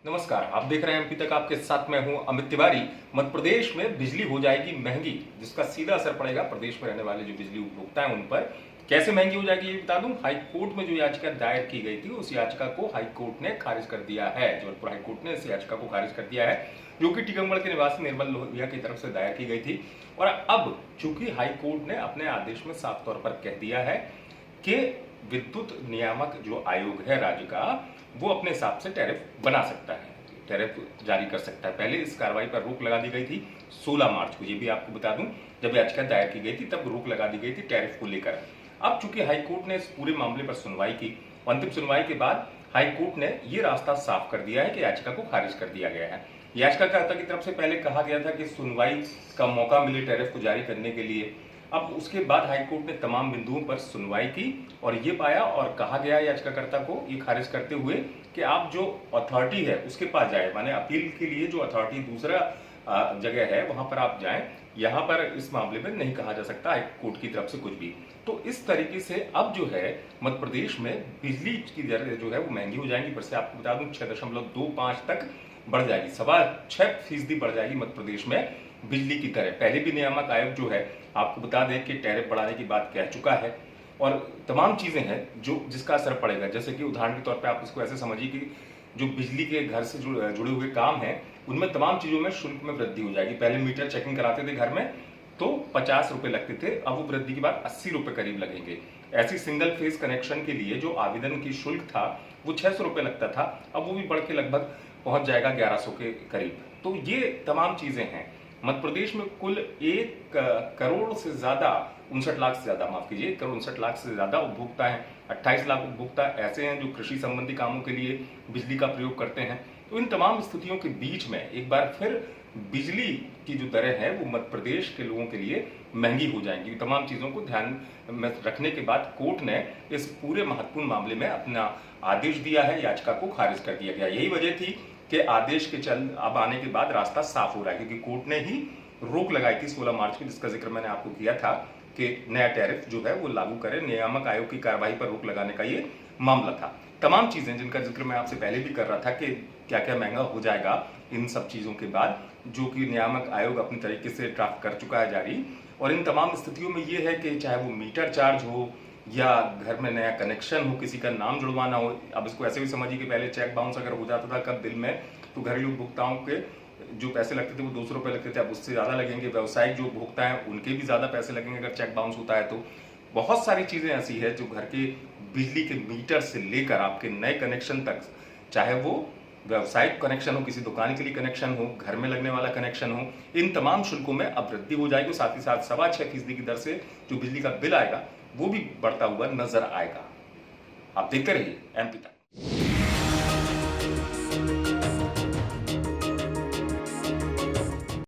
नमस्कार, आप देख रहे हैं एमपी तक। आपके साथ मैं हूं अमित तिवारी। मध्य प्रदेश में बिजली हो जाएगी महंगी, जिसका सीधा असर पड़ेगा प्रदेश में रहने वाले जो बिजली उपभोक्ता हैं उन पर। कैसे महंगी हो जाएगी ये बता दूं। हाई कोर्ट में जो याचिका दायर की गई थी उस याचिका को हाई कोर्ट ने खारिज कर दिया है। जबलपुर हाई कोर्ट ने इस याचिका को खारिज कर दिया है, जो कि टीकमगढ़ के निवासी निर्मल लोहिया की तरफ से दायर की गई थी। और अब चूंकि हाई कोर्ट ने अपने आदेश में साफ तौर पर कह दिया है कि विद्युत नियामक जो आयोग है राज्य का, वो अपने हिसाब से टैरिफ बना सकता है, टैरिफ जारी कर सकता है। पहले इस कार्रवाई पर रोक लगा दी गई थी 16 मार्च को। ये भी आपको बता दूं, जब याचिका दायर की गई थी तब रोक लगा दी गई थी टैरिफ को लेकर। अब चूंकि हाईकोर्ट ने इस पूरे मामले पर सुनवाई की, अंतिम सुनवाई के बाद हाईकोर्ट ने ये रास्ता साफ कर दिया है कि याचिका को खारिज कर दिया गया है। याचिकाकर्ता की तरफ से पहले कहा गया था कि सुनवाई का मौका मिले टैरिफ को जारी करने के लिए। अब उसके बाद हाईकोर्ट ने तमाम बिंदुओं पर सुनवाई की और ये पाया और कहा गया याचिकाकर्ता को ये खारिज करते हुए कि आप जो अथॉरिटी है उसके पास जाए, माने अपील के लिए जो अथॉरिटी दूसरा जगह है वहां पर आप जाएं। यहाँ पर इस मामले में नहीं कहा जा सकता हाईकोर्ट की तरफ से कुछ भी। तो इस तरीके से अब जो है मध्य प्रदेश में बिजली की दर जो है वो महंगी हो जाएंगी। वैसे आपको बता दूं 6.25 तक बढ़ जाएगी, 6.25% बढ़ जाएगी मध्य प्रदेश में बिजली की दरें। पहले भी नियामक आयोग जो है आपको बता दें कि टैरिफ बढ़ाने की बात कह चुका है और तमाम चीजें हैं जो जिसका असर पड़ेगा। जैसे कि उदाहरण के तौर पे आप इसको ऐसे समझिए कि जो बिजली के घर से जुड़े हुए काम हैं उनमें तमाम चीजों में शुल्क में वृद्धि हो जाएगी। पहले मीटर चेकिंग कराते थे घर में तो 50 रुपए लगते थे, अब वो वृद्धि के बाद 80 रुपए करीब लगेंगे। ऐसी सिंगल फेज कनेक्शन के लिए जो आवेदन की शुल्क था वो 600 रुपए लगता था, अब वो भी बढ़ के लगभग पहुंच जाएगा 1100 के करीब। तो ये तमाम चीजें हैं। मध्य प्रदेश में कुल 1 करोड़ से ज्यादा 59 लाख से ज्यादा, माफ कीजिए, 1 करोड़ 59 लाख से ज्यादा उपभोक्ता हैं। 28 लाख उपभोक्ता ऐसे हैं जो कृषि संबंधी कामों के लिए बिजली का प्रयोग करते हैं। तो इन तमाम स्थितियों के बीच में एक बार फिर बिजली की जो दरें हैं वो मध्य प्रदेश के लोगों के लिए महंगी हो जाएंगी। तमाम चीजों को ध्यान में रखने के बाद कोर्ट ने इस पूरे महत्वपूर्ण मामले में अपना आदेश दिया है, याचिका को खारिज कर दिया गया। यही वजह थी कि आदेश के अब आने के बाद रास्ता साफ हो रहा है, क्योंकि कोर्ट ने ही रोक लगाई थी 16 मार्च को, जिसका जिक्र मैंने आपको किया था कि नया टैरिफ जो है वो लागू करे। नियामक आयोग की कार्रवाई पर रोक लगाने का ये मामला था। तमाम चीजें जिनका जिक्र मैं आपसे पहले भी कर रहा था कि क्या क्या महंगा हो जाएगा इन सब चीजों के बाद, जो कि नियामक आयोग अपनी तरीके से ड्राफ्ट कर चुका है जारी। और इन तमाम स्थितियों में ये है कि चाहे वो मीटर चार्ज हो या घर में नया कनेक्शन हो, किसी का नाम जुड़वाना हो। अब इसको ऐसे भी समझिए कि पहले चेक बाउंस अगर हो जाता था कब बिल में, तो घरेलू उपभोक्ताओं के जो पैसे लगते थे वो 200 रुपए लगते थे, अब उससे ज्यादा लगेंगे। व्यावसायिक जो उपभोक्ता हैं उनके भी ज्यादा पैसे लगेंगे अगर चेक बाउंस होता है तो। बहुत सारी चीजें ऐसी है जो घर के बिजली के मीटर से लेकर आपके नए कनेक्शन तक, चाहे वो व्यावसायिक कनेक्शन हो, किसी दुकान के लिए कनेक्शन हो, घर में लगने वाला कनेक्शन हो, इन तमाम शुल्कों में अब वृद्धि हो जाएगी। साथ ही साथ 6.25% की दर से जो बिजली का बिल आएगा वो भी बढ़ता हुआ नजर आएगा। आप देखते रहिए एमपी तक।